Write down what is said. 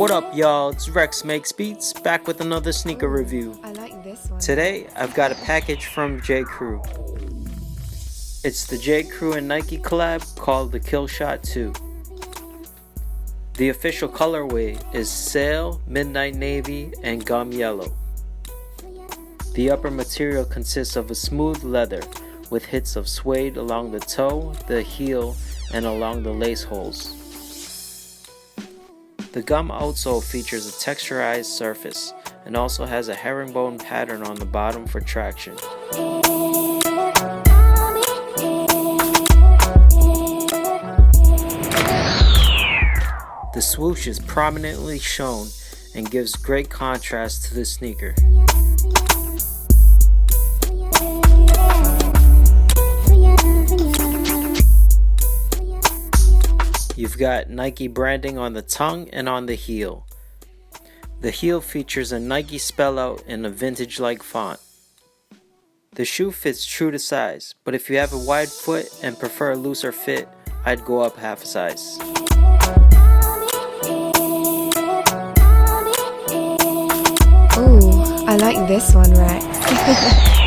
What up, y'all? It's RexMakesBeats back with another sneaker review. I like this one. Today, I've got a package from J. Crew. It's the J. Crew and Nike collab called the Killshot 2. The official colorway is Sail, Midnight Navy, and Gum Yellow. The upper material consists of a smooth leather with hits of suede along the toe, the heel, and along the lace holes. The gum outsole features a texturized surface and also has a herringbone pattern on the bottom for traction. The swoosh is prominently shown and gives great contrast to the sneaker. You've got Nike branding on the tongue and on the heel. The heel features a Nike spell out in a vintage-like font. The shoe fits true to size, but if you have a wide foot and prefer a looser fit, I'd go up half a size. Ooh, I like this one, Rex.